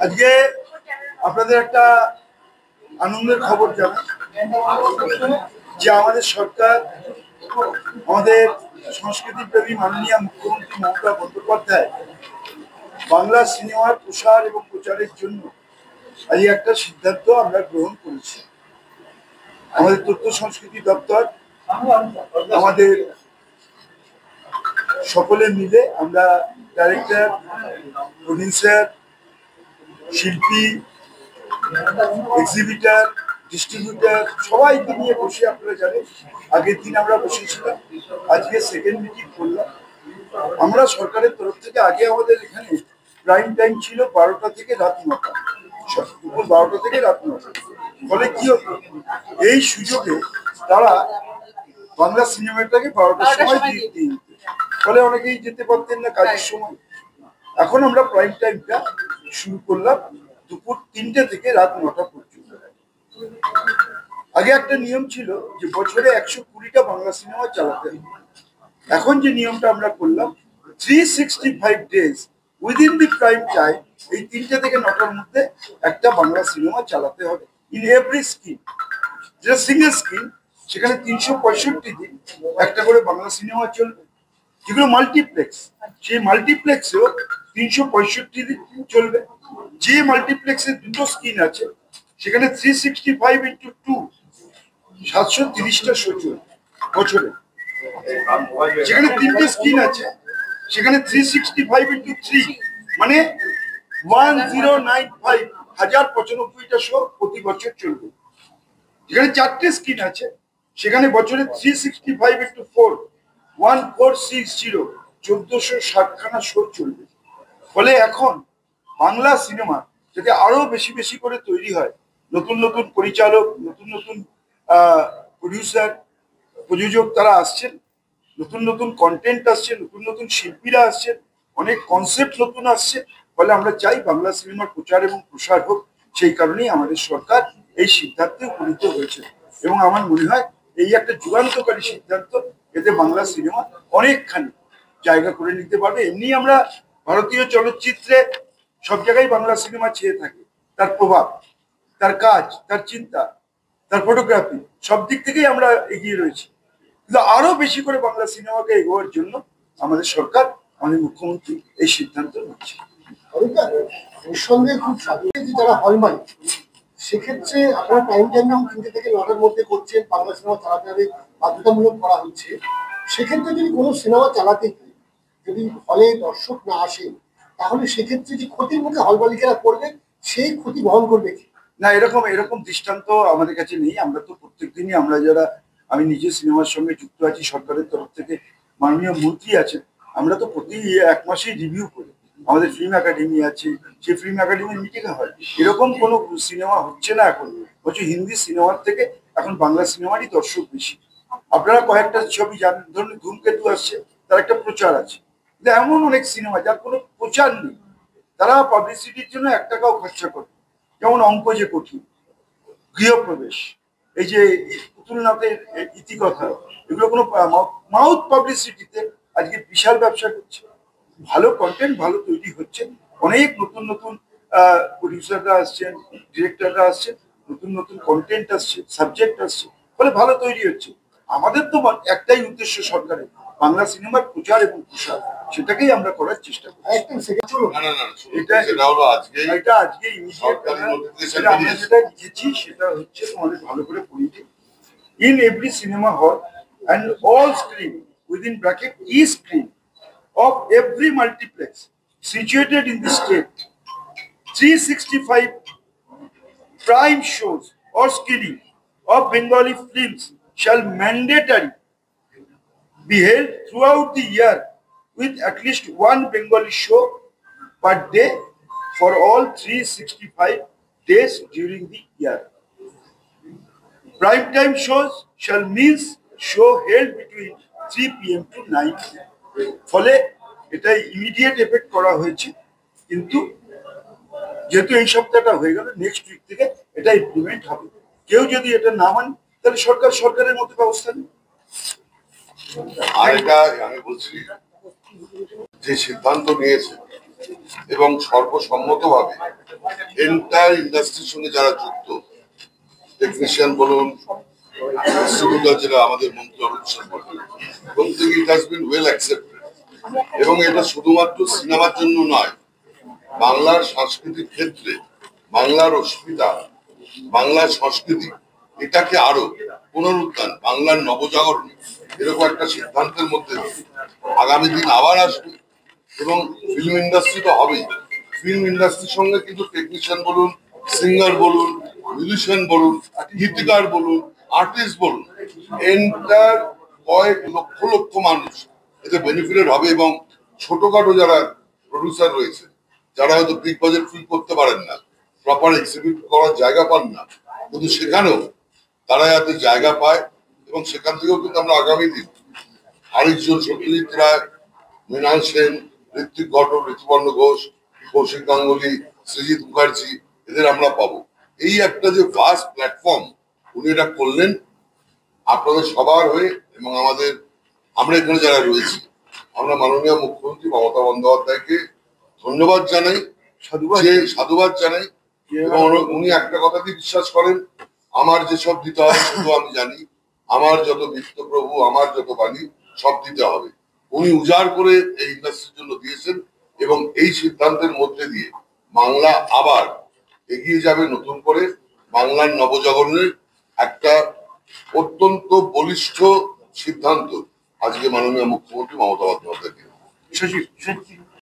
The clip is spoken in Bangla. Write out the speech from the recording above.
আজকে আপনাদের একটা আনন্দের খবর জানাই যে আমাদের সরকার আমাদের সংস্কৃতি প্রেমী মাননীয় মুখ্যমন্ত্রী মমতা বন্দ্যোপাধ্যায় বাংলা সিনেমার প্রসার এবং প্রচারের জন্য আজ একটা সিদ্ধান্ত আমরা গ্রহণ করেছি। আমাদের তথ্য সংস্কৃতি দপ্তর আমাদের সকলে মিলে আমরা ডাইরেক্টর, প্রডিউসার, শিল্পী, এক্সিবিটার, ডিস্ট্রিবিউটার সবাইকে নিয়ে বসে, আপনারা জানেন আগের দিন আমরা বসেছিলাম, আজকে সেকেন্ড মিটিং করলাম। আমরা সরকারের তরফ থেকে আগে আমাদের এখানে প্রাইম টাইম ছিল 12টা থেকে রাত 9টা, দুপুর 12টা থেকে রাত 9টা। ফলে কি হতো, এই সুযোগে তারা বাংলা সিনেমাটাকে 12টার সময় দিয়ে, ফলে অনেকেই যেতে পারতেন না কাজের সময়। এখন আমরা প্রাইম টাইমটা শুরু করলাম দুপুর 3টে থেকে রাত 9টা পর্যন্ত। আগে একটা নিয়ম ছিল যে বছরে 120টা বাংলা সিনেমা চালাতে হবে। এখন যে নিয়মটা আমরা করলাম 365 days within the prime time, এই 3টে থেকে 9টার মধ্যে একটা বাংলা সিনেমা চালাতে হবে ইন এভরি স্ক্রিন। যেটা সিঙ্গেল স্ক্রিন, সেখানে 365 দিন একটা করে বাংলা সিনেমা চলবে। যেগুলো মাল্টিপ্লেক্স, সেই মাল্টিপ্লেক্সেও 365 দিন চলবে। যে মাল্টিপ্লেক্সে দুটো স্ক্রিন আছে সেখানে 365 ইন্টু 2 730টা শো চলবে বছরে। যেখানে 3টে স্ক্রিন আছে সেখানে 365 ইন্টু 3 মানে 1095,095টা শো প্রতি বছর চলবে। যেখানে 4টে স্ক্রিন আছে সেখানে বছরে 365 ইন্টু 4 1460 1460খানা শো চলবে। ফলে এখন বাংলা সিনেমা যাতে আরো বেশি বেশি করে তৈরি হয়, নতুন নতুন পরিচালক, নতুন নতুন প্রডিউসার, প্রযোজক তারা আসছেন, নতুন নতুন কন্টেন্ট আসছে, নতুন নতুন শিল্পীরা আসছেন, অনেক কনসেপ্ট নতুন আসছে। ফলে আমরা চাই বাংলা সিনেমার প্রচার এবং প্রসার হোক। সেই কারণেই আমাদের সরকার এই সিদ্ধান্তে উপনীত হয়েছে এবং আমার মনে হয় এই একটা যুগান্তকারী সিদ্ধান্ত। এতে বাংলা সিনেমা অনেকখানি জায়গা করে নিতে পারবে। এমনি আমরা ভারতীয় চলচ্চিত্রে সব জায়গায় বাংলা সিনেমা ছেয়ে থাকে, তার প্রভাব, তার কাজ, তার চিন্তা, তার ফটোগ্রাফি সব দিক থেকেই আমরা এগিয়ে রয়েছি। কিন্তু আরো বেশি করে বাংলা সিনেমাকে এগোয়ার জন্য আমাদের সরকার, আমাদের মুখ্যমন্ত্রী এই সিদ্ধান্ত নিচ্ছে। নিঃসন্দেহে খুব যারা হলমার্ক, সেক্ষেত্রে আপনারা টাইম টাইম 3টে থেকে 9টার মধ্যে করছেন, বাংলা সিনেমা চালাতে হবে বাধ্যতামূলক করা হচ্ছে। সেক্ষেত্রে যদি কোনো সিনেমা চালাতে গিয়ে যদি হলে দর্শক না আসে, তাহলে সেক্ষেত্রে যে ক্ষতির মুখে হল মালিকেরা পড়বে, সেই ক্ষতি বহন করবে কি না, এরকম দৃষ্টান্ত আমাদের কাছে নেই। আমরা তো প্রত্যেকদিনই আমরা যারা, আমি নিজে সিনেমার সঙ্গে যুক্ত আছি, সরকারের তরফ থেকে মাননীয় মন্ত্রী আছেন, আমরা তো প্রতি 1 মাসেই রিভিউ করি। আমাদের ফিল্ম একাডেমি আছে, সেই ফিল্ম একাডেমির মিটিং হয়। এরকম কোনো সিনেমা হচ্ছে না এখন, বলছি হিন্দি সিনেমার থেকে এখন বাংলা সিনেমারই দর্শক বেশি। আপনারা কয়েকটা ছবি জানেন, ধরুন ধূমকেতু আসছে, তার একটা প্রচার আছে। কিন্তু এমন অনেক সিনেমা যার কোনো প্রচার নেই, তারা পাবলিসিটির জন্য 1 টাকাও খরচা করে। যেমন অঙ্ক যে কঠিন, গৃহপ্রবেশ, এই যে পুতুলনাথের ইতিকথা, এগুলো কোনো মাউথ পাবলিসিটিতে আজকে বিশাল ব্যবসা করছে। ভালো কন্টেন্ট ভালো তৈরি হচ্ছে, অনেক নতুন নতুন প্রডিউসাররা আসছেন, ডিরেক্টররা আসছেন, নতুন নতুন কন্টেন্ট আসছে, সাবজেক্ট আসছে, ফলে ভালো তৈরি হচ্ছে। আমাদের তো একটাই উদ্দেশ্য সরকারের, বাংলা সিনেমার প্রচার এবং প্রসার, সেটাকেই আমরা করার চেষ্টা করি। এটা আজকে আমরা যেটা লিখেছি সেটা হচ্ছে তোমাদের ভালো করে পড়িয়ে, in every cinema hall and all screen within bracket e screen of every multiplex situated in the state, 365 prime shows or screening of Bengali films shall mandatory be held throughout the year with at least one Bengali show per day for all 365 days during the year. Prime time shows shall means show held between 3 PM to 9 PM. ফলে এটা ইমিডিয়েট এফেক্ট করা হয়েছে, কিন্তু যেহেতু এই সপ্তাহটা হয়ে গেল, নেক্সট উইক থেকে এটা ইমপ্লিমেন্ট হবে। কেউ যদি এটা না মানে তাহলে সরকারের মতো ব্যবস্থা নেই। আর এটা আমি বলছি যে সিদ্ধান্ত নিয়েছে এবং সর্বসম্মতভাবে এন্টায়ার ইন্ডাস্ট্রির সঙ্গে যারা যুক্ত, টেকনিশিয়ান বলুন, ডিস্ট্রিবিউটর যেটা আমাদের মন্ত্রী অরূপ বলেন, প্রত্যেকে it has been well accepted. এবং এটা শুধুমাত্র সিনেমার জন্য নয়, বাংলার সাংস্কৃতিক ক্ষেত্রে বাংলার অস্মিতা, বাংলার সংস্কৃতি এটাকে আরো পুনরুত্থান, বাংলার নবজাগরণ, এরকম একটা সিদ্ধান্তের মধ্যে আগামী দিন আবার আসবে। এবং ফিল্ম ইন্ডাস্ট্রি তো হবেই, ফিল্ম ইন্ডাস্ট্রির সঙ্গে কিন্তু টেকনিশিয়ান বলুন, সিঙ্গার বলুন, মিউজিশিয়ান বলুন, গীতিকার বলুন, আর্টিস্ট বলুন, এন্টার কয়েক লক্ষ লক্ষ মানুষ এতে বেনিফিটেড হবে। এবং ছোটখাটো যারা প্রডিউসার রয়েছে, যারা হয়তো বিগ বাজেট ফিল্ম করতে পারেন না, প্রপার এক্সিবিট করার জায়গা পান না, কিন্তু সেখানেও তারা যাতে জায়গা পায়। এবং সেখান থেকেও কিন্তু আমরা আগামী দিন আরেকজন সত্যজিৎ রায়, মৃণাল সেন, ঋত্বিক ঘটক, ঋতুপর্ণ ঘোষ, কৌশিক গাঙ্গুলি, সৃজিত মুখার্জি, এদের আমরা পাবো। এই একটা যে ভাস্ট প্ল্যাটফর্ম উনি এটা করলেন আপনাদের সবার হয়ে, এবং আমরা এখানে যারা রয়েছি, আমরা মাননীয় মুখ্যমন্ত্রী মমতা বন্দ্যোপাধ্যায়কে ধন্যবাদ জানাই, সাধুবাদ জানাই। এবং উনি একটা কথাতেই বিশ্বাস করেন, আমার যেসব দিতে হবে শুধু আমি জানি, আমার যত বিত্ত প্রভু, আমার যত বাণী সব দিতে হবে। উনি উজাড় করে এই ইন্ডাস্ট্রির জন্য দিয়েছেন। এবং এই সিদ্ধান্তের মধ্যে দিয়ে বাংলা আবার এগিয়ে যাবে নতুন করে। বাংলার নবজাগরণের একটা অত্যন্ত বলিষ্ঠ সিদ্ধান্ত আজকে মাননীয় মুখ্যমন্ত্রী মমতা বন্দ্যোপাধ্যায়।